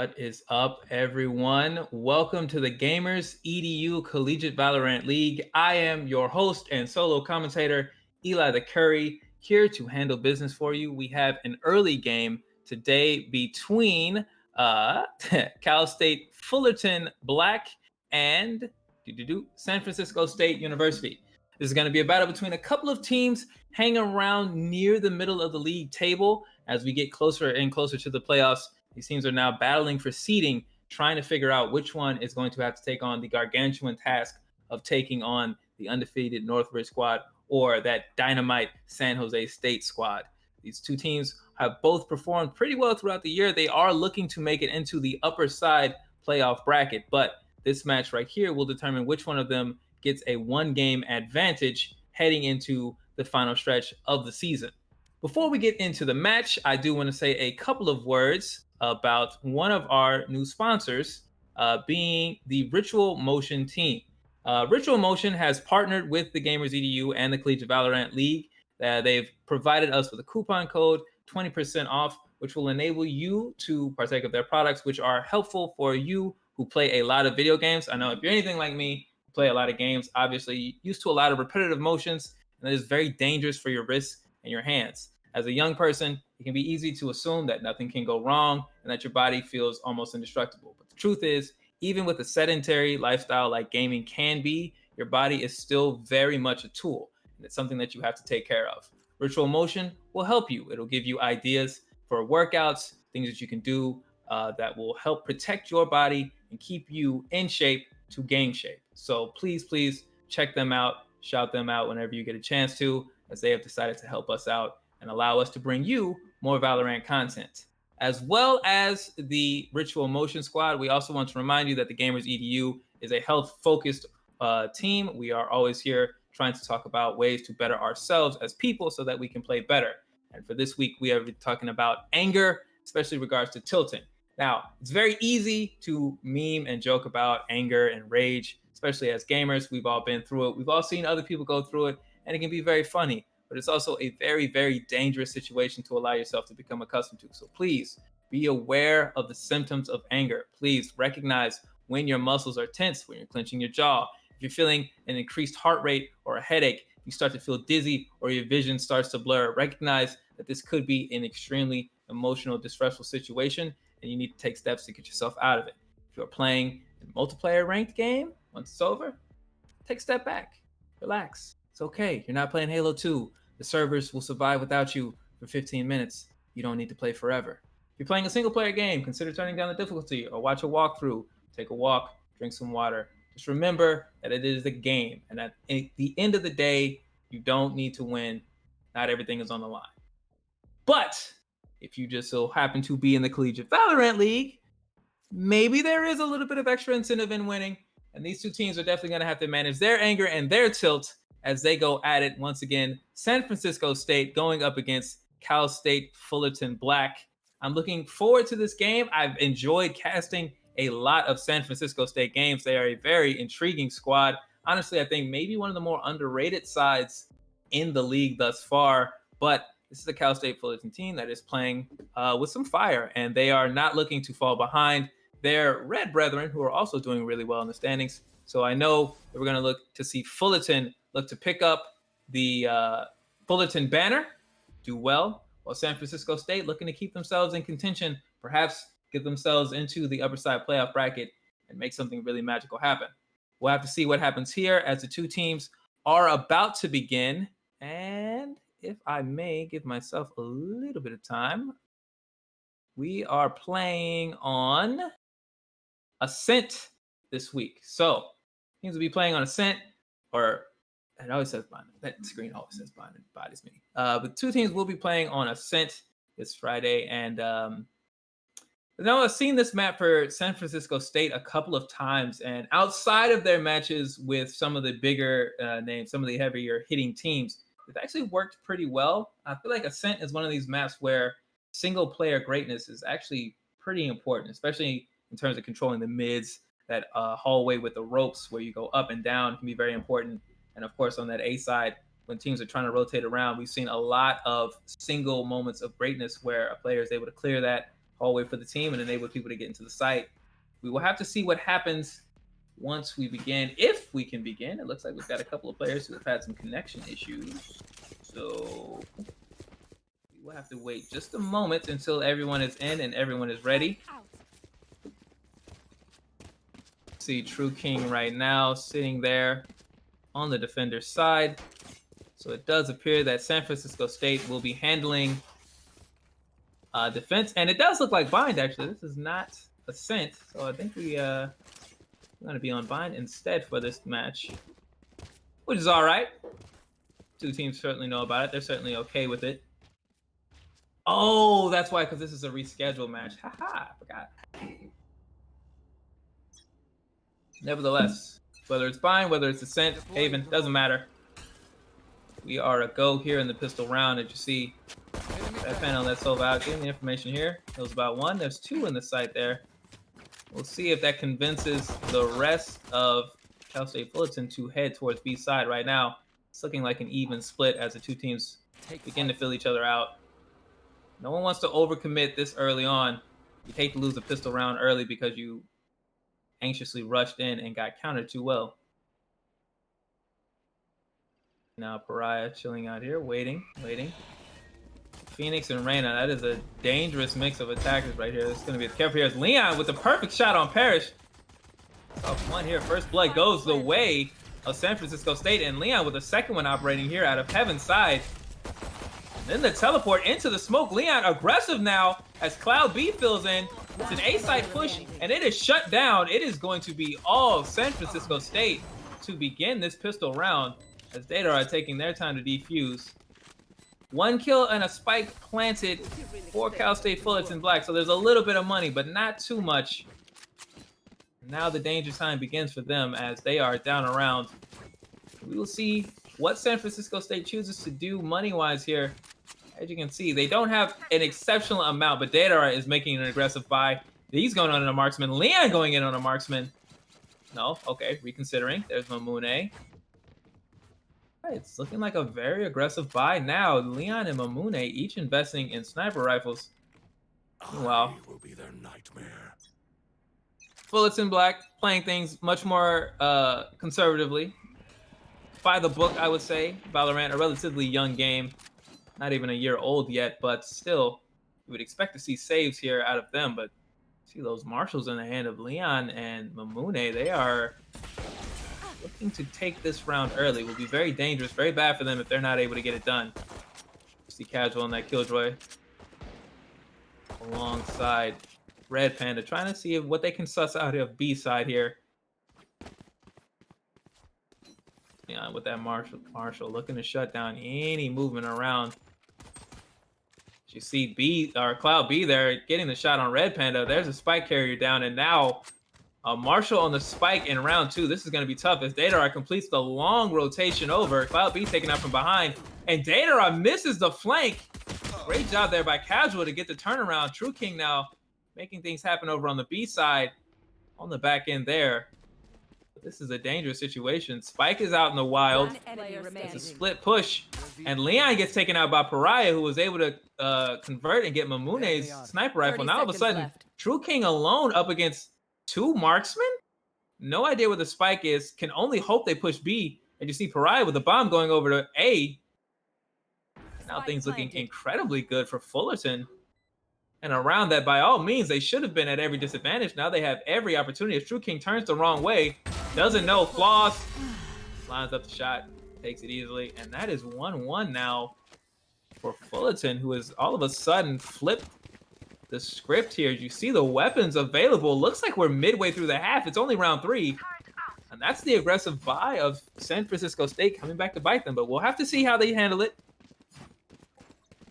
What is up, everyone? Welcome to the Gamers EDU Collegiate Valorant League. I am your host and solo commentator, Eli the Curry, here to handle business for you. We have an early game today between Cal State Fullerton Black and San Francisco State University. This is going to be a battle between a couple of teams hanging around near the middle of the league table. As we get closer and closer to the playoffs, these teams are now battling for seeding, trying to figure out which one is going to have to take on the gargantuan task of taking on the undefeated Northridge squad or that dynamite San Jose State squad. These two teams have both performed pretty well throughout the year. They are looking to make it into the upper side playoff bracket, but this match right here will determine which one of them gets a one-game advantage heading into the final stretch of the season. Before we get into the match, I do want to say a couple of words about one of our new sponsors, being the Ritual Motion team. Ritual Motion has partnered with the Gamers EDU and the Collegiate Valorant League. They've provided us with a coupon code, 20% off, which will enable you to partake of their products, which are helpful for you who play a lot of video games. I know if you're anything like me, play a lot of games, obviously used to a lot of repetitive motions, and that is very dangerous for your wrists and your hands. As a young person, it can be easy to assume that nothing can go wrong and that your body feels almost indestructible. But the truth is, even with a sedentary lifestyle like gaming can be, your body is still very much a tool, and it's something that you have to take care of. Ritual Motion will help you. It'll give you ideas for workouts, things that you can do that will help protect your body and keep you in shape to game shape. So please check them out, shout them out whenever you get a chance to, as they have decided to help us out and allow us to bring you more Valorant content. As well as the Ritual Motion Squad, we also want to remind you that the Gamers EDU is a health-focused team. We are always here trying to talk about ways to better ourselves as people so that we can play better. And for this week, we are talking about anger, especially in regards to tilting. Now, it's very easy to meme and joke about anger and rage, especially as gamers. We've all been through it. We've all seen other people go through it, and it can be very funny. But it's also a very, very dangerous situation to allow yourself to become accustomed to. So please be aware of the symptoms of anger. Please recognize when your muscles are tense, when you're clenching your jaw. If you're feeling an increased heart rate or a headache, you start to feel dizzy or your vision starts to blur, recognize that this could be an extremely emotional, distressful situation, and you need to take steps to get yourself out of it. If you're playing a multiplayer ranked game, once it's over, take a step back, relax. It's okay. You're not playing Halo 2. The servers will survive without you for 15 minutes. You don't need to play forever. If you're playing a single player game, consider turning down the difficulty or watch a walkthrough. Take a walk, drink some water. Just remember that it is a game, and at the end of the day, you don't need to win. Not everything is on the line. But if you just so happen to be in the Collegiate Valorant League, maybe there is a little bit of extra incentive in winning, and these two teams are definitely going to have to manage their anger and their tilt as they go at it once again. San Francisco State going up against Cal State Fullerton Black. I'm looking forward to this game. I've enjoyed casting a lot of San Francisco State games. They are a very intriguing squad. Honestly, I think maybe one of the more underrated sides in the league thus far, but this is a Cal State Fullerton team that is playing with some fire, and they are not looking to fall behind their red brethren, who are also doing really well in the standings. So I know that we're going to look to see Fullerton look to pick up the Fullerton banner, do well, while San Francisco State looking to keep themselves in contention, perhaps get themselves into the upper side playoff bracket and make something really magical happen. We'll have to see what happens here as the two teams are about to begin. And if I may give myself a little bit of time, we are playing on Ascent this week. So teams will be playing on Ascent, or it always says bind. That screen always says bind. It bothers me. But two teams will be playing on Ascent this Friday. And I've seen this map for San Francisco State a couple of times. And outside of their matches with some of the bigger names, some of the heavier hitting teams, it actually worked pretty well. I feel like Ascent is one of these maps where single player greatness is actually pretty important, especially in terms of controlling the mids. That hallway with the ropes where you go up and down can be very important. And of course, on that A side, when teams are trying to rotate around, we've seen a lot of single moments of greatness where a player is able to clear that hallway for the team and enable people to get into the site. We will have to see what happens once we begin, if we can begin. It looks like we've got a couple of players who have had some connection issues. So we'll have to wait just a moment until everyone is in and everyone is ready. See True King right now sitting there on the defender's side. So it does appear that San Francisco State will be handling defense. And it does look like bind, actually. This is not Ascent. So I think we're going to be on bind instead for this match, which is all right. Two teams certainly know about it. They're certainly okay with it. Oh, that's why, because this is a rescheduled match. Haha, I forgot. Nevertheless, whether it's bind, whether it's Ascent, Haven, doesn't matter. We are a go here in the pistol round. As you see, that panel that's sold out. Getting the information here. It was about 1. There's 2 in the site there. We'll see if that convinces the rest of Cal State Fullerton to head towards B side. Right now, it's looking like an even split as the two teams begin to fill each other out. No one wants to overcommit this early on. You hate to lose a pistol round early because you anxiously rushed in and got countered too well. Now Pariah chilling out here, waiting. Phoenix and Reyna, that is a dangerous mix of attackers right here. It's going to be careful here. Leon with the perfect shot on Parrish. Off one here. First blood goes the way of San Francisco State, and Leon with the second one operating here out of Heaven's side. Then the teleport into the smoke. Leon aggressive now as Cloud B fills in. It's an A-side push, and it is shut down. It is going to be all San Francisco State to begin this pistol round as Data are taking their time to defuse. 1 kill and a spike planted for Cal State Fullerton Black. So there's a little bit of money, but not too much. Now the danger time begins for them as they are down around. We will see what San Francisco State chooses to do money-wise here. As you can see, they don't have an exceptional amount, but Data is making an aggressive buy. He's going on a marksman. Leon going in on a marksman. No, okay, reconsidering. There's Mamune. It's looking like a very aggressive buy now. Leon and Mamune each investing in sniper rifles. Wow. Will be their nightmare. Fullerton Black playing things much more conservatively. By the book, I would say. Valorant, a relatively young game. Not even a year old yet, but still, you would expect to see saves here out of them. But see those marshals in the hand of Leon and Mamune. They are looking to take this round early. Will be very dangerous, very bad for them if they're not able to get it done. See Casual on that Killjoy. Alongside Red Panda, trying to see what they can suss out of B side here. Yeah, with that Marshall looking to shut down any movement around. You see Cloud B there getting the shot on Red Panda. There's a spike carrier down, and now Marshall on the spike in round 2. This is going to be tough as Datara completes the long rotation over. Cloud B taken out from behind, and Datara misses the flank. Great job there by Casual to get the turnaround. True King now making things happen over on the B side on the back end there. This is a dangerous situation. Spike is out in the wild. It's a split push. And Leon gets taken out by Pariah, who was able to convert and get Mamune's sniper rifle. Now all of a sudden, True King alone up against 2 marksmen? No idea where the spike is. Can only hope they push B. And you see Pariah with the bomb going over to A. Now things looking incredibly good for Fullerton. And around that, by all means, they should have been at every disadvantage. Now they have every opportunity. If True King turns the wrong way, doesn't know, flaws, lines up the shot, takes it easily. And that is 1-1 now for Fullerton, who has all of a sudden flipped the script here. You see the weapons available. Looks like we're midway through the half. It's only round 3. And that's the aggressive buy of San Francisco State coming back to bite them. But we'll have to see how they handle it.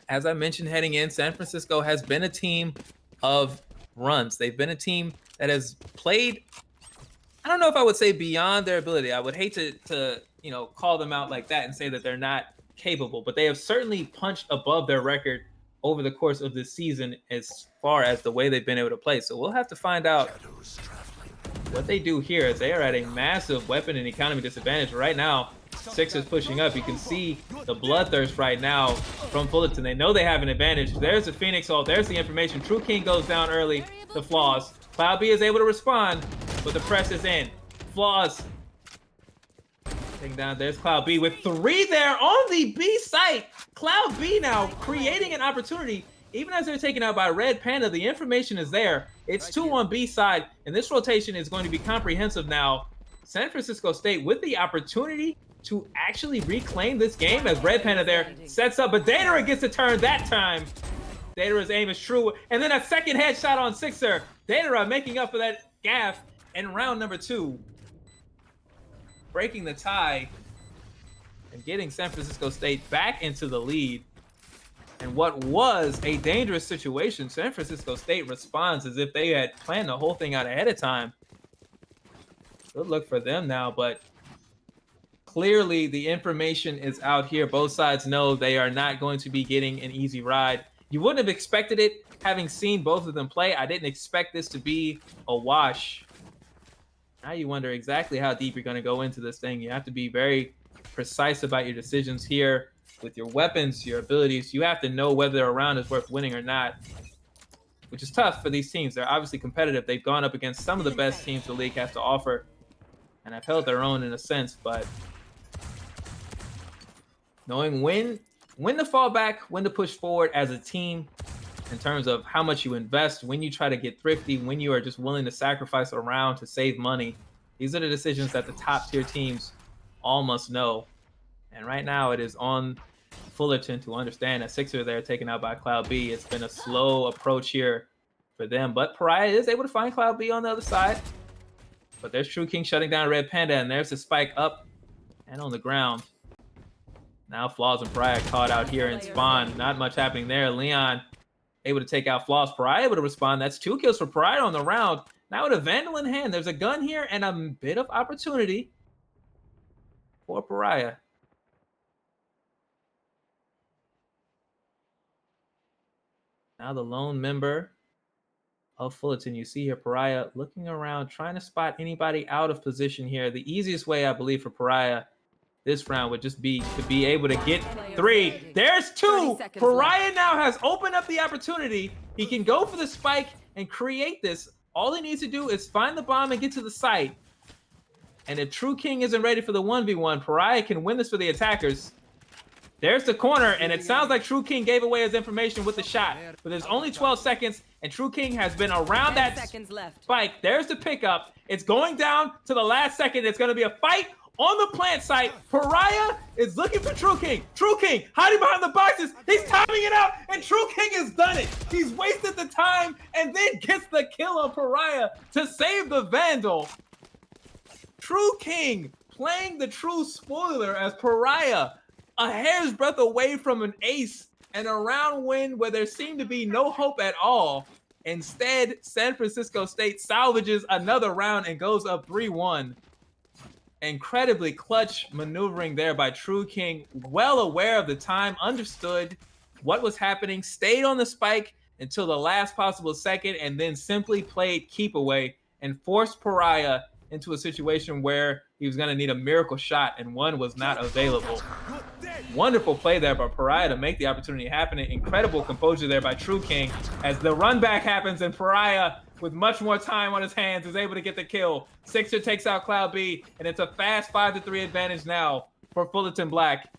As I mentioned heading in, San Francisco has been a team of runs. They've been a team that has played, I don't know if I would say beyond their ability. I would hate to call them out like that and say that they're not capable, but they have certainly punched above their record over the course of this season as far as the way they've been able to play. So we'll have to find out what they do here as they are at a massive weapon and economy disadvantage. Right now, Sixers pushing up. You can see the bloodthirst right now from Fullerton. They know they have an advantage. There's the Phoenix ult. There's the information. True King goes down early. The Flaws. Cloud B is able to respond, but the press is in. Flaws. Taking down. There's Cloud B with 3 there on the B site. Cloud B now creating an opportunity. Even as they're taken out by Red Panda, the information is there. It's 2 on B side, and this rotation is going to be comprehensive now. San Francisco State with the opportunity to actually reclaim this game as Red Panda there sets up, but Datara gets a turn that time. Datara's aim is true, and then a second headshot on Sixer. Datara making up for that gaff in round number 2. Breaking the tie and getting San Francisco State back into the lead. And what was a dangerous situation, San Francisco State responds as if they had planned the whole thing out ahead of time. Good look for them now, but clearly the information is out here. Both sides know they are not going to be getting an easy ride. You wouldn't have expected it having seen both of them play. I didn't expect this to be a wash. Now you wonder exactly how deep you're going to go into this thing. You have to be very precise about your decisions here. With your weapons, your abilities, you have to know whether a round is worth winning or not, which is tough for these teams. They're obviously competitive. They've gone up against some of the best teams the league has to offer, and have held their own in a sense, but knowing when to fall back, when to push forward as a team in terms of how much you invest, when you try to get thrifty, when you are just willing to sacrifice a round to save money. These are the decisions that the top tier teams all must know. And right now it is on Fullerton to understand that Sixer there taken out by Cloud B. It's been a slow approach here for them, but Pariah is able to find Cloud B on the other side. But there's True King shutting down Red Panda, and there's the spike up and on the ground. Now Flaws and Pariah caught out here in spawn. Not much happening there. Leon able to take out Flaws. Pariah able to respond. That's 2 kills for Pariah on the round. Now with a Vandal in hand, there's a gun here and a bit of opportunity for Pariah. Now the lone member of Fullerton. You see here Pariah looking around, trying to spot anybody out of position here. The easiest way, I believe, for Pariah this round would just be to be able to get 3. There's 2. Pariah now has opened up the opportunity. He can go for the spike and create this. All he needs to do is find the bomb and get to the site. And if True King isn't ready for the 1v1, Pariah can win this for the attackers. There's the corner, and it sounds like True King gave away his information with the shot. But there's only 12 seconds, and True King has been around that spike. There's the pickup. It's going down to the last second. It's going to be a fight on the plant site. Pariah is looking for True King. True King hiding behind the boxes. He's timing it out, and True King has done it. He's wasted the time and then gets the kill on Pariah to save the Vandal. True King playing the true spoiler as Pariah, a hair's breadth away from an ace and a round win where there seemed to be no hope at all. Instead, San Francisco State salvages another round and goes up 3-1. Incredibly clutch maneuvering there by True King, well aware of the time, understood what was happening, stayed on the spike until the last possible second, and then simply played keep away and forced Pariah into a situation where he was going to need a miracle shot, and one was not available. Wonderful play there by Pariah to make the opportunity happen. Incredible composure there by True King as the run back happens, and Pariah, with much more time on his hands, is able to get the kill. Sixer takes out Cloud B, and it's a fast 5-3 advantage now for Fullerton Black.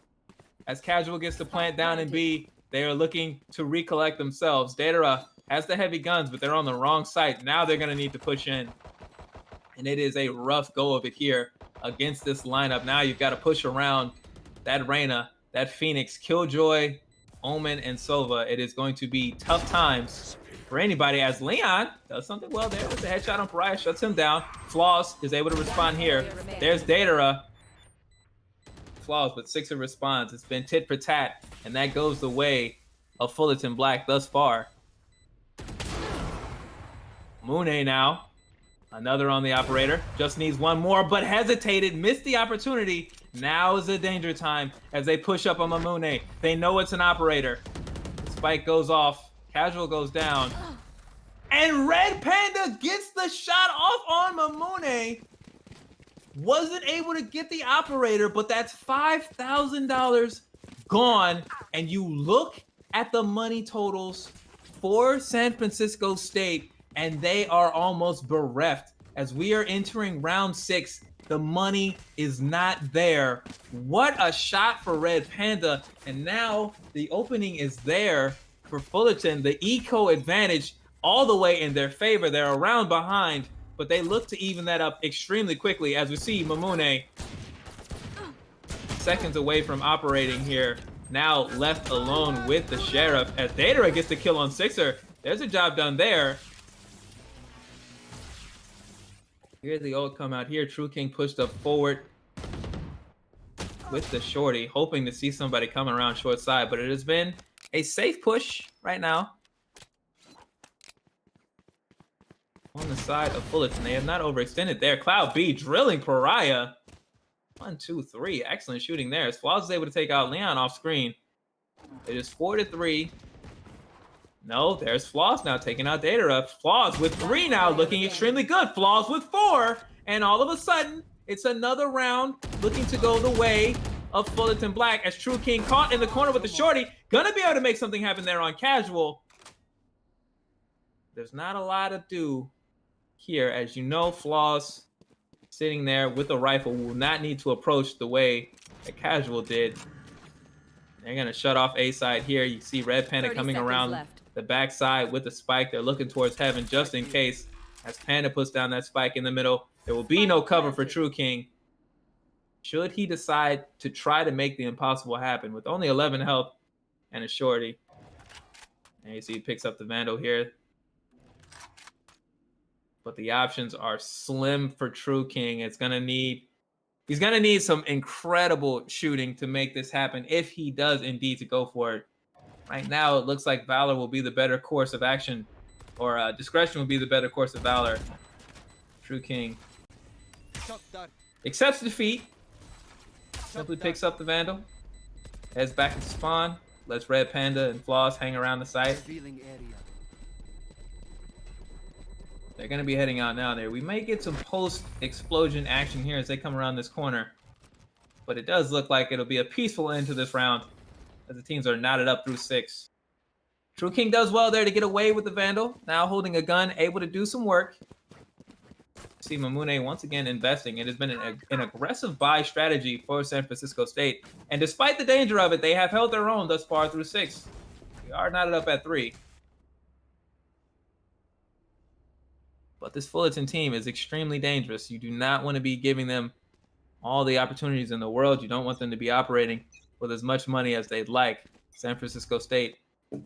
As Casual gets the plant down in B, they are looking to recollect themselves. Datara has the heavy guns, but they're on the wrong site. Now they're going to need to push in. And it is a rough go of it here against this lineup. Now you've got to push around that Reyna, that Phoenix, Killjoy, Omen, and Sova. It is going to be tough times for anybody as Leon does something well there with the headshot on Pariah, shuts him down. Flaws is able to respond here. There's Datara. Flaws, but Sixer responds. It's been tit for tat, and that goes the way of Fullerton Black thus far. Mune now. Another on the operator. Just needs one more, but hesitated, missed the opportunity. Now is the danger time as they push up on Mamune. They know it's an operator. The spike goes off. Casual goes down. And Red Panda gets the shot off on Mamune. Wasn't able to get the operator, but that's $5,000 gone. And you look at the money totals for San Francisco State, and they are almost bereft. As we are entering round 6, the money is not there. What a shot for Red Panda. And now the opening is there for Fullerton. The eco advantage all the way in their favor. They're around behind, but they look to even that up extremely quickly, as we see Mamune seconds away from operating here. Now left alone with the Sheriff, as Datara gets the kill on Sixer. There's a job done there. Here's the ult come out here. True King pushed up forward with the shorty, hoping to see somebody coming around short side, but it has been a safe push right now on the side of Fullerton. They have not overextended there. Cloud B drilling Pariah. 1, 2, 3. Excellent shooting there. As Flaws is able to take out Leon off screen. It is 4-3. No, there's Flaws now taking out Datara. Flaws with 3 now, looking extremely good. Flaws with 4. And all of a sudden, it's another round looking to go the way of Fullerton Black, as True King caught in the corner with the shorty. Gonna be able to make something happen there on casual. There's not a lot to do here. As you know, Flaws sitting there with a rifle will not need to approach the way that casual did. They're gonna shut off A side here. You see Red Panda coming around the backside with the spike. They're looking towards heaven just in case. As Panda puts down that spike in the middle, there will be no cover for True King. Should he decide to try to make the impossible happen with only 11 health and a shorty. And you see he picks up the Vandal here. But the options are slim for True King. He's gonna need some incredible shooting to make this happen if he does indeed to go for it. Right now, it looks like Valor will be the better course of action, or discretion will be the better course of Valor. True King accepts defeat, simply picks up the Vandal, heads back into spawn, lets Red Panda and Flaws hang around the site. They're going to be heading out now there. We may get some post-explosion action here as they come around this corner. But it does look like it'll be a peaceful end to this round, as the teams are knotted up through 6. True King does well there to get away with the Vandal. Now holding a gun, able to do some work. See Mamune once again investing. It has been an aggressive buy strategy for San Francisco State. And despite the danger of it, they have held their own thus far through 6. We are knotted up at 3. But this Fullerton team is extremely dangerous. You do not want to be giving them all the opportunities in the world. You don't want them to be operating with as much money as they'd like. San Francisco State, of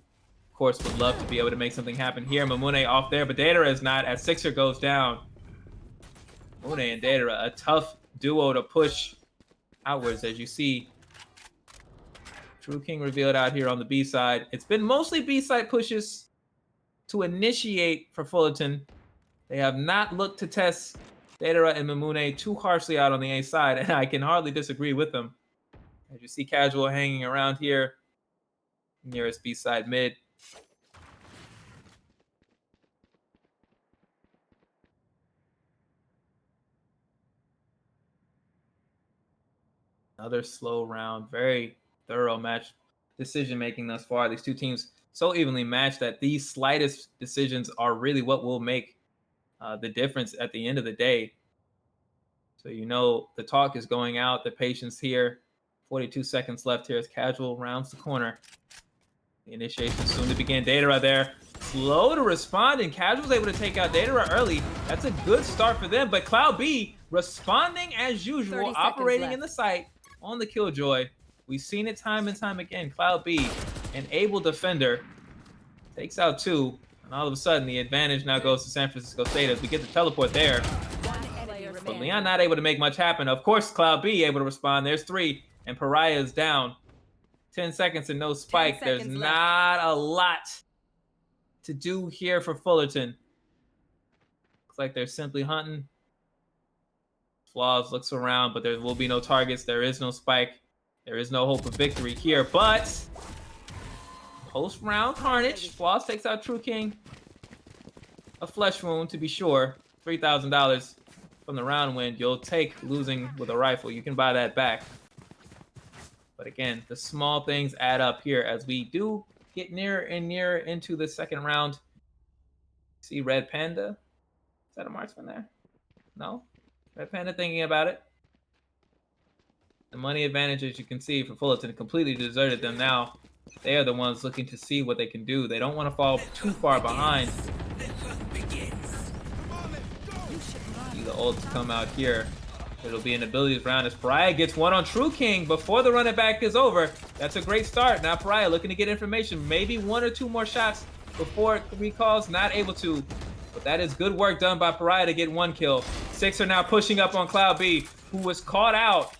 course, would love to be able to make something happen here. Mamune off there, but Datara is not, as Sixer goes down. Mamune and Datara, a tough duo to push outwards, as you see. True King revealed out here on the B side. It's been mostly B side pushes to initiate for Fullerton. They have not looked to test Datara and Mamune too harshly out on the A side, and I can hardly disagree with them. As you see Casual hanging around here, nearest B side mid. Another slow round, very thorough match decision making thus far. These two teams so evenly matched that these slightest decisions are really what will make the difference at the end of the day. So you know the talk is going out, the patience here. 42 seconds left here as Casual rounds the corner. The initiation soon to begin. Datara there, slow to respond, and Casual's able to take out Datara early. That's a good start for them, but Cloud B responding as usual, operating in the site on the Killjoy. We've seen it time and time again. Cloud B, an able defender, takes out 2. And all of a sudden, the advantage now goes to San Francisco State as we get the teleport there. But Leon not able to make much happen. Of course, Cloud B able to respond. There's 3, and Pariah is down. 10 seconds and no spike. There's not a lot to do here for Fullerton. Looks like they're simply hunting. Flaws looks around, but there will be no targets. There is no spike. There is no hope of victory here, but post-round carnage. Flaws takes out True King. A flesh wound, to be sure. $3,000. from the round win, you'll take losing with a rifle. You can buy that back. But again, the small things add up here as we do get nearer and nearer into the second round. See Red Panda? Is that a marksman there? No? Red Panda thinking about it. The money advantage, as you can see, for Fullerton completely deserted them now. They are the ones looking to see what they can do. They don't want to fall too far behind. See the ults come out here. It'll be an abilities round as Pariah gets one on True King before the run it back is over. That's a great start. Now Pariah looking to get information. Maybe 1 or 2 more shots before it recalls. Not able to. But that is good work done by Pariah to get 1 kill. 6 are now pushing up on Cloud B, who was caught out.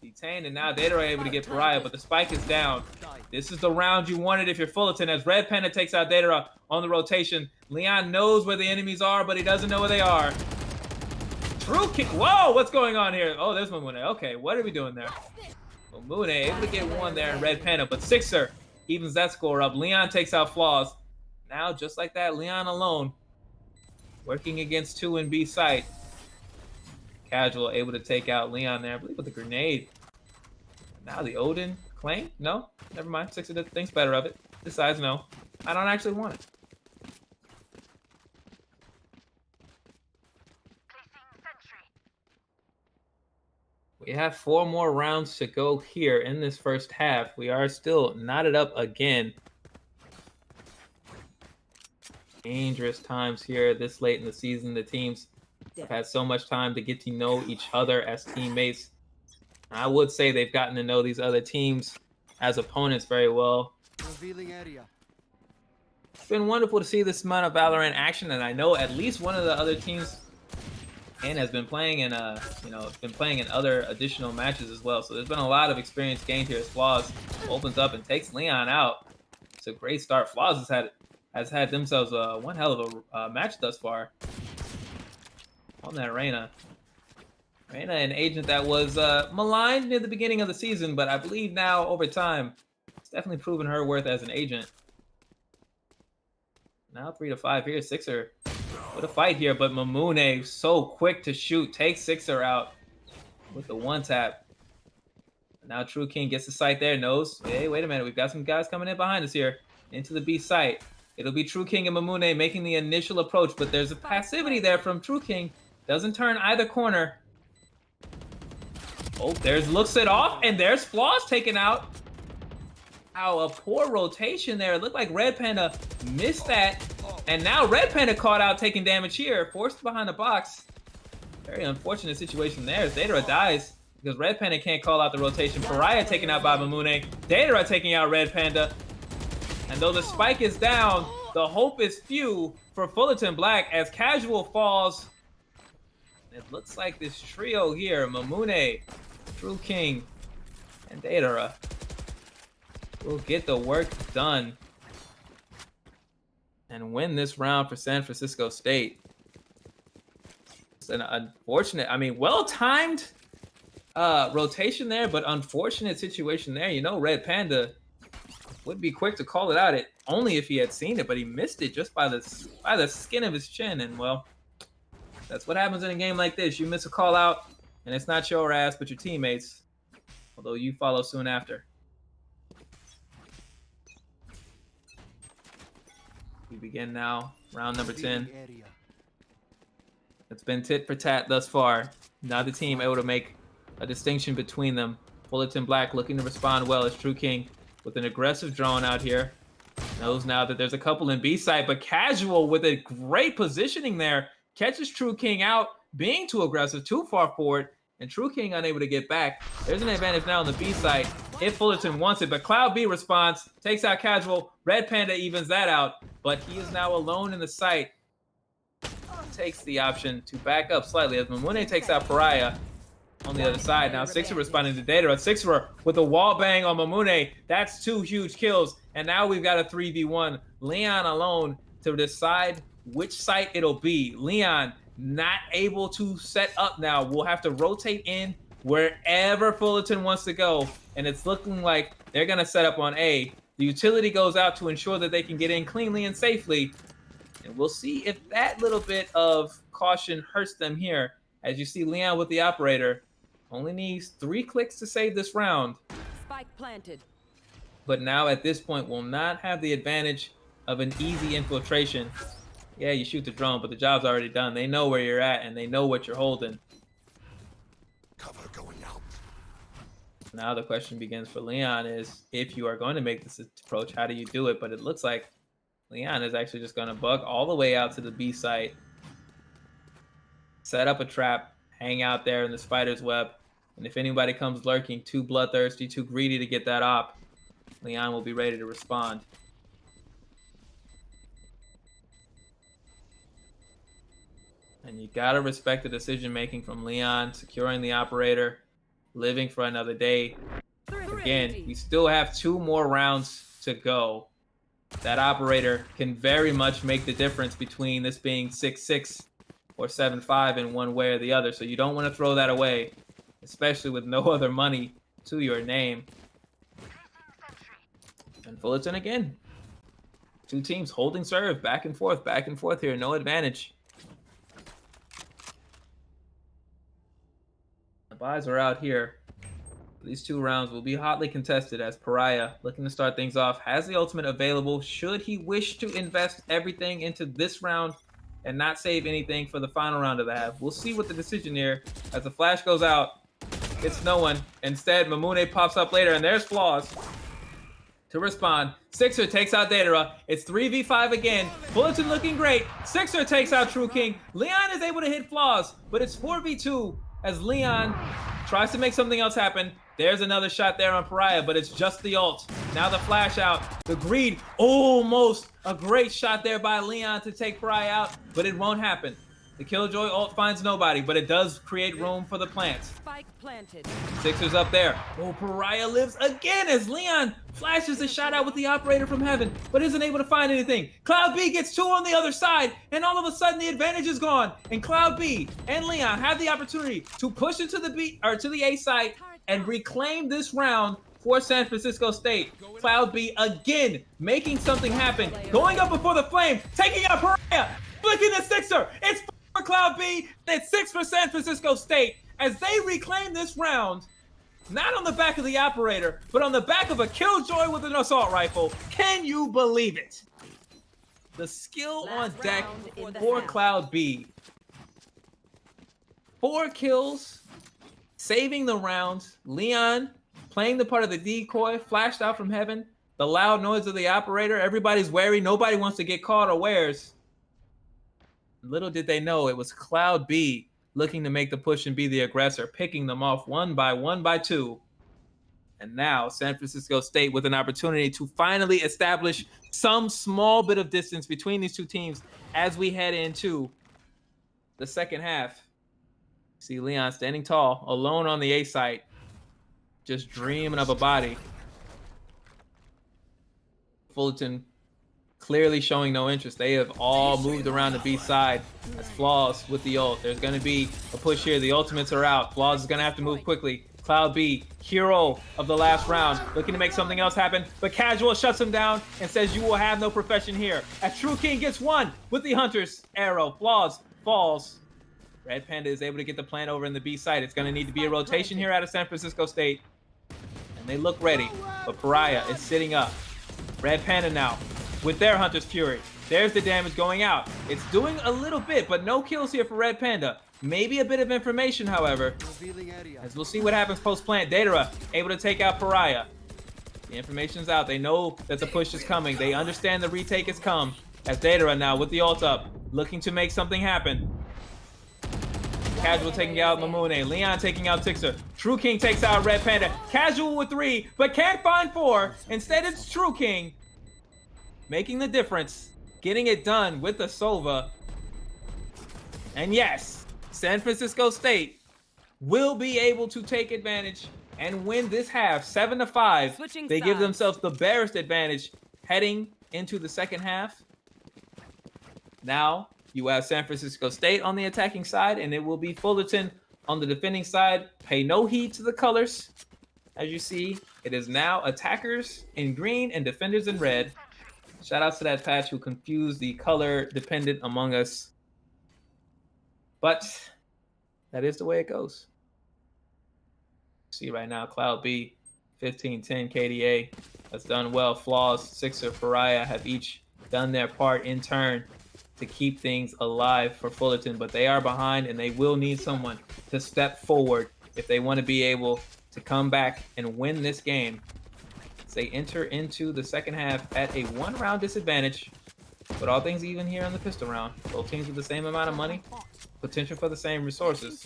Detained, and now Data are able to get Pariah, but the spike is down. This is the round you wanted if you're Fullerton, as Red Panda takes out Data on the rotation. Leon knows where the enemies are, but he doesn't know where they are. True kick. Whoa, what's going on here? Oh, there's Mamune. Okay, what are we doing there? Mamune able to get 1 there in Red Panda, but Sixer evens that score up. Leon takes out Flaws. Now, just like that, Leon alone, working against 2 in B site. Casual able to take out Leon there, I believe with the grenade. Now the Odin claim? No, never mind. Sixer thinks better of it. Decides no, I don't actually want it. We have 4 more rounds to go here in this first half. We are still knotted up again. Dangerous times here this late in the season. The teams have had so much time to get to know each other as teammates. I would say they've gotten to know these other teams as opponents very well. Revealing area. It's been wonderful to see this amount of Valorant action, and I know at least one of the other teams and has been playing in been playing in other additional matches as well. So there's been a lot of experience gained here as Flaws opens up and takes Leon out. It's a great start. Flaws has had themselves one hell of a match thus far. On that Reyna. Reyna, an agent that was maligned near the beginning of the season, but I believe now over time, it's definitely proven her worth as an agent. Now 3 to 5 here. Sixer with a fight here, but Mamune so quick to shoot, takes Sixer out with the 1-tap. Now True King gets the sight there, knows, hey, wait a minute, we've got some guys coming in behind us here into the B site. It'll be True King and Mamune making the initial approach, but there's a passivity there from True King. Doesn't turn either corner. Oh, there's looks it off, and there's Flaws taken out. Ow, a poor rotation there. It looked like Red Panda missed that. And now Red Panda caught out taking damage here. Forced behind the box. Very unfortunate situation there as Datara dies because Red Panda can't call out the rotation. Pariah taken out by Mamune. Datara taking out Red Panda. And though the spike is down, the hope is few for Fullerton Black as Casual falls. It looks like this trio here, Mamune, True King, and Datara, will get the work done and win this round for San Francisco State. It's an unfortunate, I mean, well-timed rotation there, but unfortunate situation there. You know, Red Panda would be quick to call it out, only if he had seen it, but he missed it just by the skin of his chin. And well, that's what happens in a game like this. You miss a call out, and it's not your ass, but your teammates, although you follow soon after. We begin now, round number 10. It's been tit for tat thus far. Neither team able to make a distinction between them. Fullerton Black looking to respond well as True King with an aggressive drone out here. Knows now that there's a couple in B side, but Casual with a great positioning there. Catches True King out, being too aggressive, too far forward, and True King unable to get back. There's an advantage now on the B side if Fullerton wants it, but Cloud B responds, takes out Casual. Red Panda evens that out, but he is now alone in the site. Takes the option to back up slightly as Mamune takes out Pariah on the other side. Now Sixer responding to Data. Sixer with a wall bang on Mamune. That's 2 huge kills, and now we've got a 3v1. Leon alone to decide which site it'll be. Leon not able to set up now. We'll have to rotate in wherever Fullerton wants to go, and it's looking like they're going to set up on A. The utility goes out to ensure that they can get in cleanly and safely, and we'll see if that little bit of caution hurts them here As you see, Leon with the operator only needs 3 clicks to save this round. Spike planted. But now at this point will not have the advantage of an easy infiltration. Yeah, you shoot the drone, but the job's already done. They know where you're at and they know what you're holding. Cover going out. Now the question begins for Leon is, if you are going to make this approach, how do you do it? But it looks like Leon is actually just going to bug all the way out to the B site, set up a trap, hang out there in the spider's web, and if anybody comes lurking, too bloodthirsty, too greedy to get that op, Leon will be ready to respond. And you gotta respect the decision making from Leon, securing the operator, living for another day. Again, we still have 2 more rounds to go. That operator can very much make the difference between this being 6-6 or 7-5 in one way or the other. So you don't want to throw that away, especially with no other money to your name. And Fullerton again. 2 teams holding serve, back and forth here. No advantage. The buys are out here. These 2 rounds will be hotly contested as Pariah, looking to start things off, has the ultimate available should he wish to invest everything into this round and not save anything for the final round of the half. We'll see what the decision here as the flash goes out. It's no one. Instead, Mamune pops up later, and there's Flaws to respond. Sixer takes out Datara. It's 3v5 again. Fullerton looking great. Sixer takes out True King. Leon is able to hit Flaws, but it's 4v2 as Leon tries to make something else happen. There's another shot there on Pariah, but it's just the ult. Now the flash out. The greed, almost a great shot there by Leon to take Pariah out, but it won't happen. The Killjoy ult finds nobody, but it does create room for the plants. Spike planted. Sixers up there. Oh, Pariah lives again as Leon flashes a shot out with the operator from heaven, but isn't able to find anything. Cloud B gets 2 on the other side, and all of a sudden the advantage is gone. And Cloud B and Leon have the opportunity to push into the B or to the A site and reclaim this round for San Francisco State. Cloud B again making something happen, going up before the flame, taking out Pariah. Flicking the Sixer. It's for Cloud B. It's 6 for San Francisco State as they reclaim this round, not on the back of the operator, but on the back of a Killjoy with an assault rifle. Can you believe it? The skill on deck for Cloud B. 4 kills, saving the rounds. Leon playing the part of the decoy, flashed out from heaven. The loud noise of the operator. Everybody's wary. Nobody wants to get caught unawares. Little did they know it was Cloud B looking to make the push and be the aggressor, picking them off one by 2. And now San Francisco State with an opportunity to finally establish some small bit of distance between these 2 teams as we head into the second half. See Leon standing tall, alone on the A site, just dreaming of a body. Fullerton clearly showing no interest. They have all moved around the B side as Flaws with the ult. There's going to be a push here. The ultimates are out. Flaws is going to have to move quickly. Cloud B, hero of the last round, looking to make something else happen, but Casual shuts him down and says you will have no profession here. As True King gets 1 with the Hunter's arrow. Flaws falls. Red Panda is able to get the plant over in the B side. It's going to need to be a rotation here out of San Francisco State. And they look ready, but Pariah is sitting up. Red Panda now with their Hunter's Fury. There's the damage going out. It's doing a little bit, but no kills here for Red Panda. Maybe a bit of information, however, as we'll see what happens post-plant. Datara able to take out Pariah. The information's out. They know that the push is coming. They understand the retake has come. As Datara now with the ult up, looking to make something happen. Casual taking out Mamune. Leon taking out Sixer. True King takes out Red Panda. Casual with 3, but can't find 4. Instead, it's True King making the difference, getting it done with the Sova. And yes, San Francisco State will be able to take advantage and win this half 7-5. They give themselves the barest advantage heading into the second half. Now you have San Francisco State on the attacking side, and it will be Fullerton on the defending side. Pay no heed to the colors. As you see, it is now attackers in green and defenders in red. Shout out to that patch who confused the color dependent among us. But that is the way it goes. See right now, Cloud B, 15-10 KDA has done well. Flaws, Sixer, Pariah have each done their part in turn to keep things alive for Fullerton, but they are behind and they will need someone to step forward if they want to be able to come back and win this game. As they enter into the second half at a one-round disadvantage, but all things even here on the pistol round. Both teams with the same amount of money, potential for the same resources.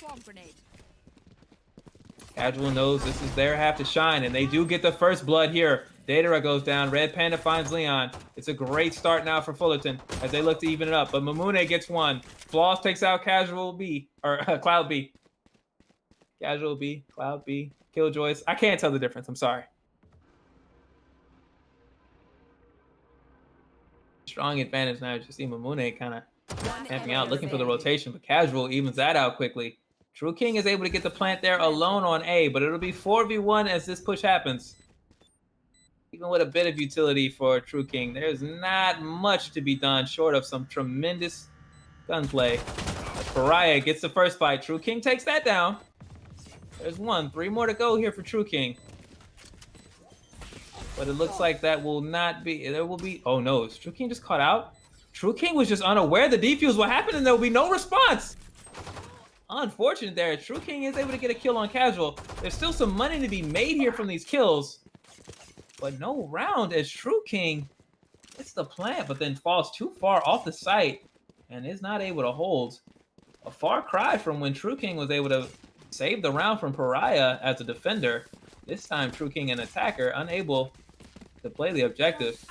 Casual knows this is their half to shine, and they do get the first blood here. Datara goes down. Red Panda finds Leon. It's a great start now for Fullerton as they look to even it up, but Mamune gets one. Flaws takes out Casual B, or Cloud B. Casual B, Cloud B, Killjoys. I can't tell the difference. I'm sorry. Strong advantage now. You see Mamune kind of camping out, looking for the rotation, but Casual evens that out quickly. True King is able to get the plant there alone on A, but it'll be 4v1 as this push happens. Even with a bit of utility for True King, there's not much to be done short of some tremendous gunplay. As Pariah gets the first fight, True King takes that down. There's one. 3 more to go here for True King. But it looks like that will not be... There will be... Oh no, is True King just caught out? True King was just unaware the defuse will happen and there will be no response. Unfortunate there. True King is able to get a kill on Casual. There's still some money to be made here from these kills. But no round as True King hits the plant, but then falls too far off the site and is not able to hold. A far cry from when True King was able to save the round from Pariah as a defender. This time True King an attacker, unable to play the objective.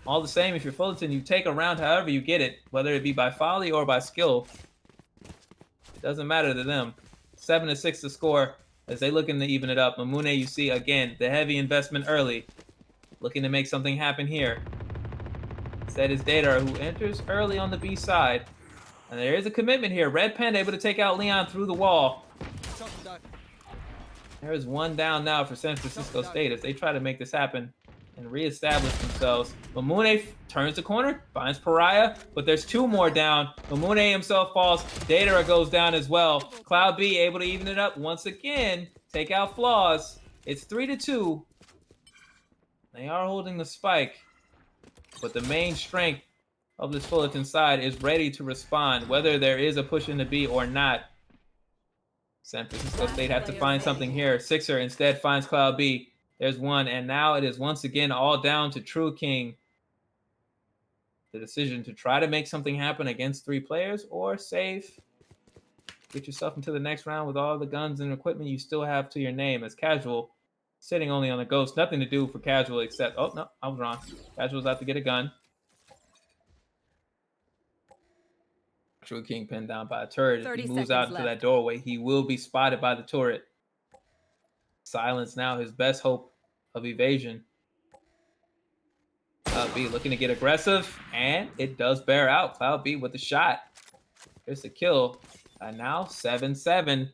All the same, if you're Fullerton, you take a round however you get it, whether it be by folly or by skill. It doesn't matter to them. 7-6 to score as they looking to even it up. Mamune, you see, again, the heavy investment early. Looking to make something happen here. Instead is Datara, who enters early on the B side. And there is a commitment here. Red Panda able to take out Leon through the wall. There is one down now for San Francisco State as they try to make this happen and reestablish themselves. Mamune turns the corner, finds Pariah, but there's 2 more down. Mamune himself falls. Datara goes down as well. Cloud B able to even it up once again. Take out Flaws. It's 3-2. They are holding the spike, but the main strength of this Fullerton side is ready to respond, whether there is a push into B or not. San Francisco State have to find something here. Sixer instead finds Cloud B. There's one, and now it is once again all down to True King. The decision to try to make something happen against 3 players or save. Get yourself into the next round with all the guns and equipment you still have to your name as Casual. Sitting only on the Ghost. Nothing to do for Casual except... Oh, no, I was wrong. Casual's out to get a gun. True King pinned down by a turret. If he moves out into that doorway, he will be spotted by the turret. Silence now his best hope of evasion. Cloud B looking to get aggressive, and it does bear out. Cloud B with the shot. Here's the kill. And now 7-7.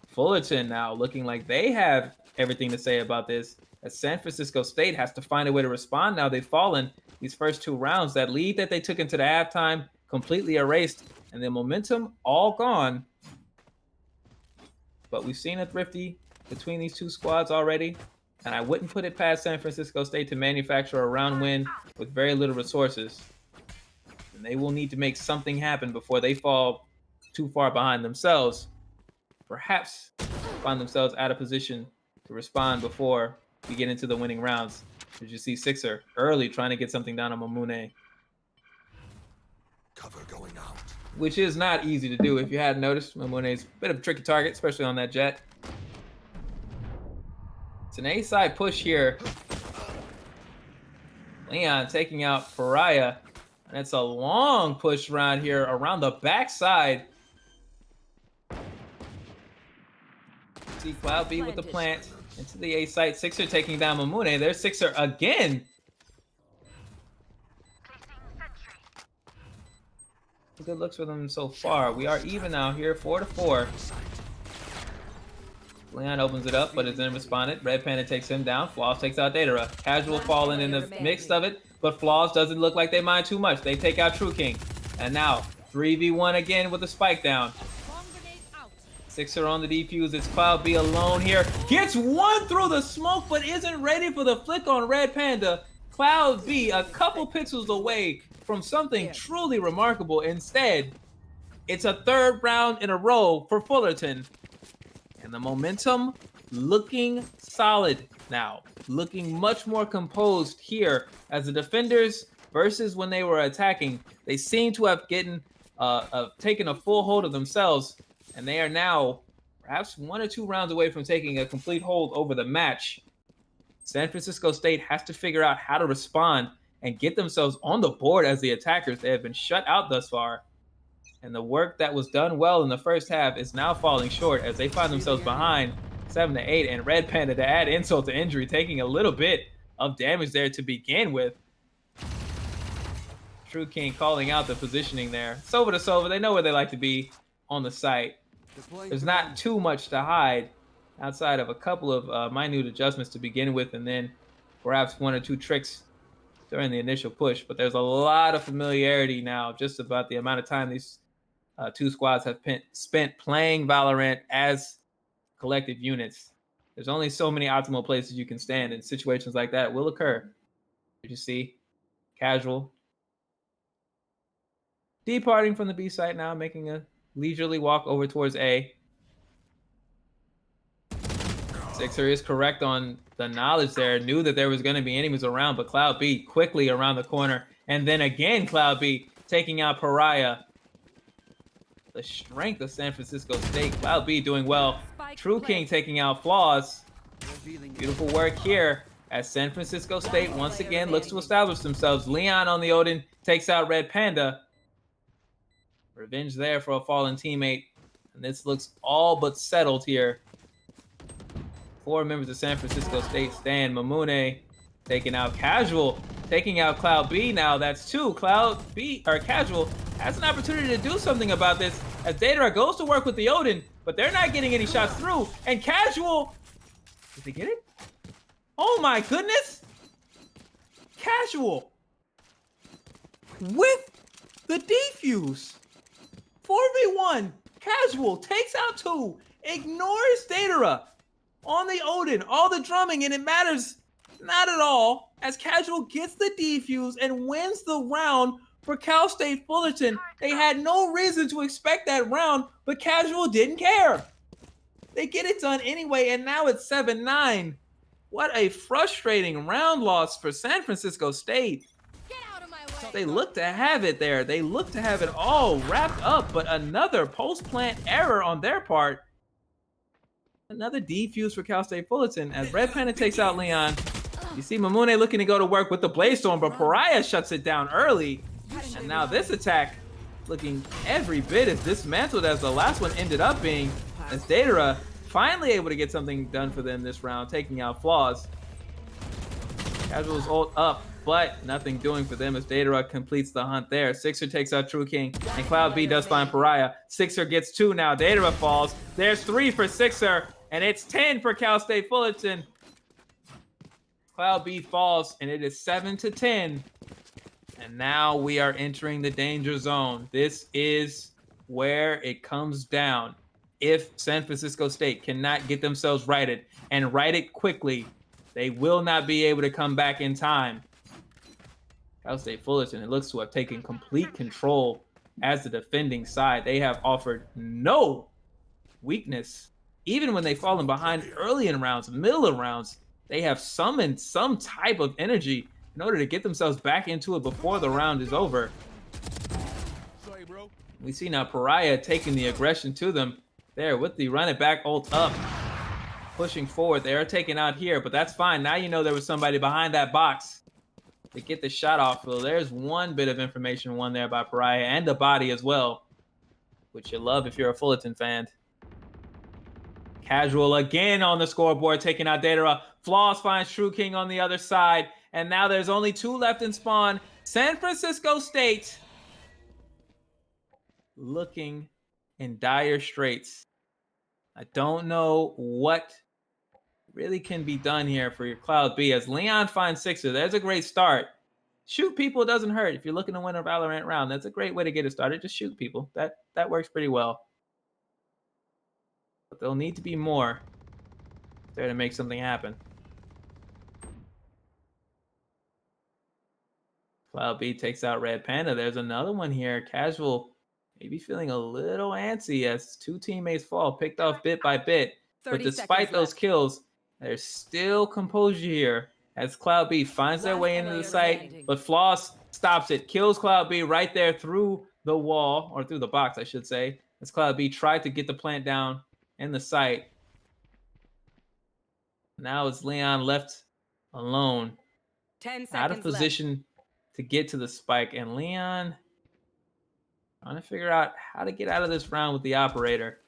Fullerton now looking like they have everything to say about this, as San Francisco State has to find a way to respond. Now they've fallen these first 2 rounds. That lead that they took into the halftime completely erased, and the momentum all gone. But we've seen a thrifty between these 2 squads already, and I wouldn't put it past San Francisco State to manufacture a round win with very little resources. And they will need to make something happen before they fall too far behind themselves. Perhaps find themselves out of position to respond before we get into the winning rounds. As you see Sixer early trying to get something down on Mamune. Cover going out. Which is not easy to do. If you hadn't noticed, Mamune's a bit of a tricky target, especially on that jet. It's an A-side push here. Leon taking out Pariah. And it's a long push around here around the backside. See Cloud B with the plant into the A-site. Sixer taking down Mamune. There's Sixer again. Good looks for them so far. We are even now here, 4-4. Leon opens it up, but it's then responded. Red Panda takes him down. Flaws takes out Datara. Casual falling in the mix of it, but Flaws doesn't look like they mind too much. They take out True King. And now, 3v1 again with the spike down. Sixer on the defuse. It's Cloud B alone here. Gets one through the smoke, but isn't ready for the flick on Red Panda. Cloud B a couple pixels away from something truly remarkable. Instead, it's a third round in a row for Fullerton. And the momentum looking solid now. Looking much more composed here as the defenders versus when they were attacking. They seem to have taken a full hold of themselves. And they are now perhaps 1 or 2 rounds away from taking a complete hold over the match. San Francisco State has to figure out how to respond and get themselves on the board as the attackers. They have been shut out thus far. And the work that was done well in the first half is now falling short as they find themselves behind 7-8. And Red Panda, to add insult to injury, taking a little bit of damage there to begin with. True King calling out the positioning there. Sova to Sova, they know where they like to be on the site. There's not too much to hide outside of a couple of minute adjustments to begin with, and then perhaps 1 or 2 tricks during the initial push. But there's a lot of familiarity now just about the amount of time these 2 squads have spent playing Valorant as collective units. There's only so many optimal places you can stand, and situations like that will occur. Did you see? Casual. Departing from the B site now, making a leisurely walk over towards A. Sixer is correct on the knowledge there. Knew that there was going to be enemies around, but Cloud B quickly around the corner. And then again, Cloud B taking out Pariah. The strength of San Francisco State. Cloud B doing well. True King taking out Flaws. Beautiful work here as San Francisco State once again looks to establish themselves. Leon on the Odin takes out Red Panda. Revenge there for a fallen teammate. And this looks all but settled here. 4 members of San Francisco State stand. Mamune taking out Casual. Taking out Cloud B now. That's 2. Cloud B, or Casual, has an opportunity to do something about this as Datara goes to work with the Odin, but they're not getting any shots through. And Casual, did they get it? Oh my goodness. Casual with the defuse. 4v1. Casual takes out 2. Ignores Datara on the Odin. All the drumming, and it matters not at all as Casual gets the defuse and wins the round for Cal State Fullerton. They had no reason to expect that round, but Casual didn't care. They get it done anyway, and now it's 7-9. What a frustrating round loss for San Francisco State. They look to have it there. They look to have it all wrapped up, but another post-plant error on their part. Another defuse for Cal State Fullerton as Red Panda takes out Leon. You see Mamune looking to go to work with the Blaze Storm, but Pariah shuts it down early. And now this attack looking every bit as dismantled as the last one ended up being, as Datara finally able to get something done for them this round, taking out Flaws. Casual's ult up, but nothing doing for them as Datara completes the hunt there. Sixer takes out True King, and Cloud B does find Pariah. Sixer gets 2 now. Datara falls. There's 3 for Sixer, and it's 10 for Cal State Fullerton. Cloud B falls, and it is 7-10. And now we are entering the danger zone. This is where it comes down. If San Francisco State cannot get themselves righted and right it quickly, they will not be able to come back in time. Cal State Fullerton, it looks to have taken complete control as the defending side. They have offered no weakness. Even when they've fallen behind early in rounds, middle of rounds, they have summoned some type of energy in order to get themselves back into it before the round is over. Sorry, bro. We see now Pariah taking the aggression to them there with the run it back ult up. Pushing forward. They are taken out here, but that's fine. Now you know there was somebody behind that box to get the shot off. So there's one bit of information won there by Pariah, and the body as well, which you love if you're a Fullerton fan. Casual again on the scoreboard, taking out Datara. Flaws finds True King on the other side, and now there's only 2 left in spawn. San Francisco State looking in dire straits. I don't know what really can be done here for your Cloud B as Leon finds Sixer. There's a great start. Shoot people doesn't hurt. If you're looking to win a Valorant round, that's a great way to get it started. Just shoot people. That works pretty well. there'll need to be more there to make something happen. Cloud B takes out Red Panda. There's another one here. Casual maybe feeling a little antsy as two teammates fall, picked off bit by bit. But 30 despite seconds those left. kills, there's still composure here as Cloud B finds their Last way into the player site, standing. but Floss stops it, kills Cloud B right there through the wall, or through the box, I should say, as Cloud B tried to get the plant down in the site. Now it's Leon left alone, 10 out of seconds position to get to the spike, and Leon trying to figure out how to get out of this round with the operator.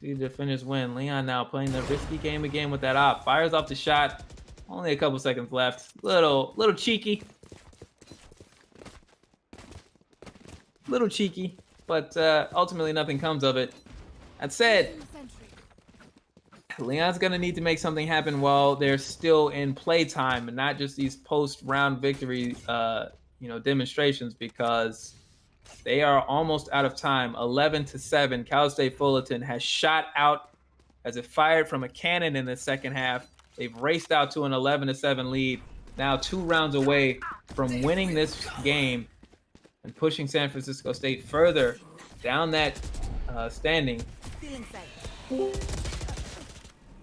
See the defenders win. Leon now playing the risky game again with that op. Fires off the shot. Only a couple seconds left. Little cheeky. Little cheeky. But ultimately nothing comes of it. That said, Leon's going to need to make something happen while they're still in playtime and not just these post-round victory demonstrations, because they are almost out of time. 11-7. Cal State Fullerton has shot out as it fired from a cannon in the second half. They've raced out to an 11-7 lead. Now 2 rounds away from winning this game and pushing San Francisco State further down that standing.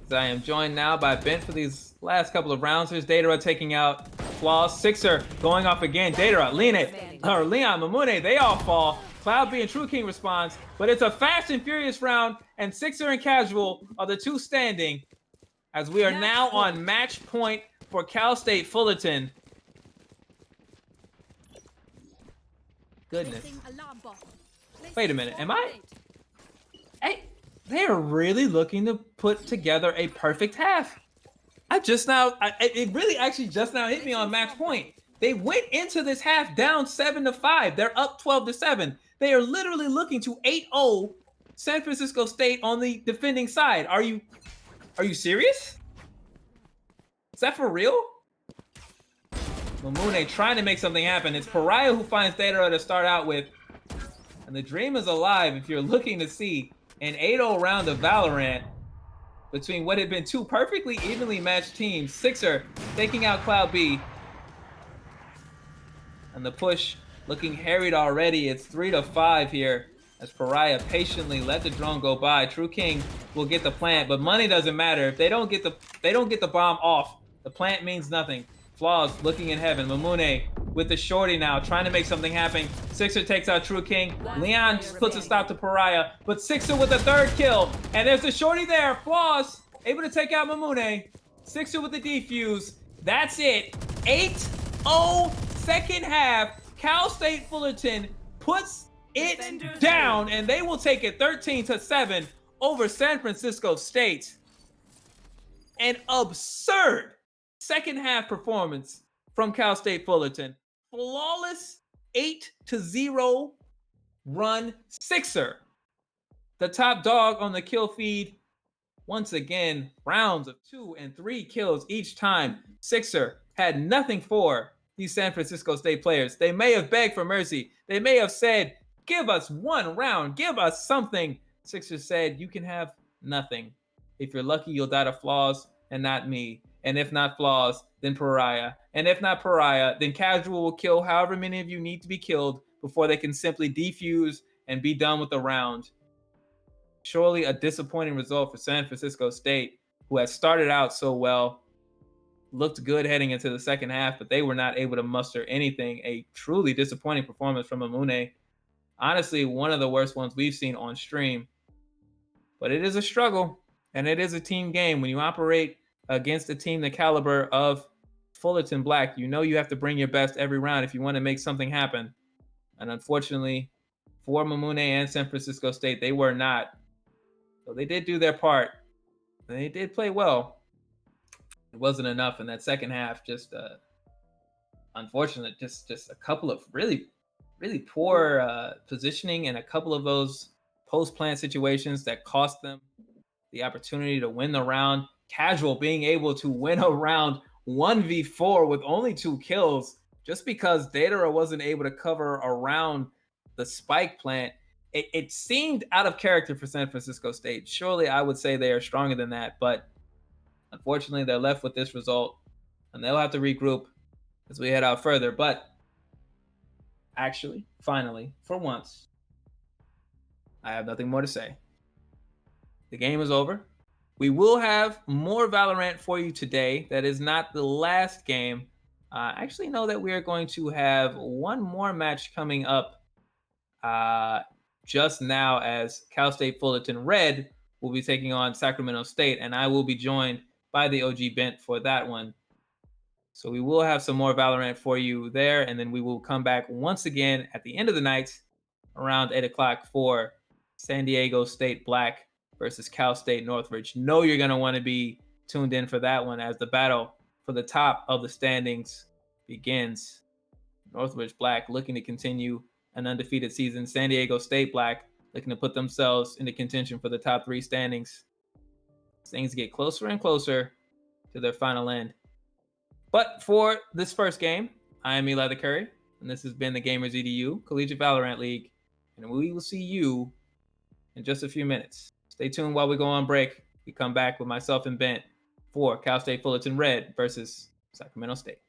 As I am joined now by Bent for these last couple of rounds. Here's Datara taking out Flaws. Sixer going off again. Datara, Leon, Mamune, they all fall. Cloud B and True King responds, but it's a fast and furious round, and Sixer and Casual are the two standing as we are now on match point for Cal State Fullerton. Goodness. Wait a minute, am I? Hey, they are really looking to put together a perfect half. It really actually just now hit me on match point. They went into this half down 7-5. They're up 12-7. They are literally looking to 8-0 San Francisco State on the defending side. Are you serious? Is that for real? Mamune trying to make something happen. It's Pariah who finds Datara to start out with. And the dream is alive if you're looking to see an 8-0 round of Valorant between what had been two perfectly evenly matched teams. Sixer taking out Cloud B. And the push looking harried already. It's 3-5 here as Pariah patiently let the drone go by. True King will get the plant, but money doesn't matter. If they don't get the bomb off, the plant means nothing. Flaws looking in heaven. Mamune with the shorty now, trying to make something happen. Sixer takes out True King. Leon puts a stop to Pariah, but Sixer with the third kill. And there's the shorty there. Flaws able to take out Mamune. Sixer with the defuse. That's it. 8-0 second half. Cal State Fullerton puts it down, and they will take it 13-7 over San Francisco State. An absurd second half performance from Cal State Fullerton. Flawless 8-0 run. Sixer, the top dog on the kill feed. Once again, rounds of 2 and 3 kills each time. Sixer had nothing for these San Francisco State players. They may have begged for mercy. They may have said, give us one round, give us something. Sixer said, you can have nothing. If you're lucky, you'll die to Flaws and not me. And if not Flaws, then Pariah. And if not Pariah, then Casual will kill however many of you need to be killed before they can simply defuse and be done with the round. Surely a disappointing result for San Francisco State, who had started out so well, looked good heading into the second half, but they were not able to muster anything. A truly disappointing performance from Mamune. Honestly, one of the worst ones we've seen on stream. But it is a struggle, and it is a team game. When you operate against a team the caliber of Fullerton Black, you know you have to bring your best every round if you want to make something happen. And unfortunately, for Mamune and San Francisco State, they were not. So they did do their part. They did play well. It wasn't enough in that second half. Just unfortunate. Just a couple of really poor positioning and a couple of those post-plant situations that cost them the opportunity to win the round. Casual being able to win a round 1v4 with only 2 kills just because Datara wasn't able to cover around the spike plant it seemed out of character for San Francisco State. Surely I would say they are stronger than that, but unfortunately they're left with this result, and they'll have to regroup as we head out further. But actually, finally, for once, I have nothing more to say. The game is over. We will have more Valorant for you today. That is not the last game. I actually know that we are going to have one more match coming up uh, just now, as Cal State Fullerton Red will be taking on Sacramento State, and I will be joined by the OG Bent for that one. So we will have some more Valorant for you there, and then we will come back once again at the end of the night around 8 o'clock for San Diego State Black versus Cal State Northridge. Know you're going to want to be tuned in for that one as the battle for the top of the standings begins. Northridge Black looking to continue an undefeated season. San Diego State Black looking to put themselves into contention for the top 3 standings. Things get closer and closer to their final end. But for this first game, I am Eli the Curry, and this has been the Gamers EDU Collegiate Valorant League, and we will see you in just a few minutes. Stay tuned while we go on break. We come back with myself and Bent for Cal State Fullerton Red versus Sacramento State.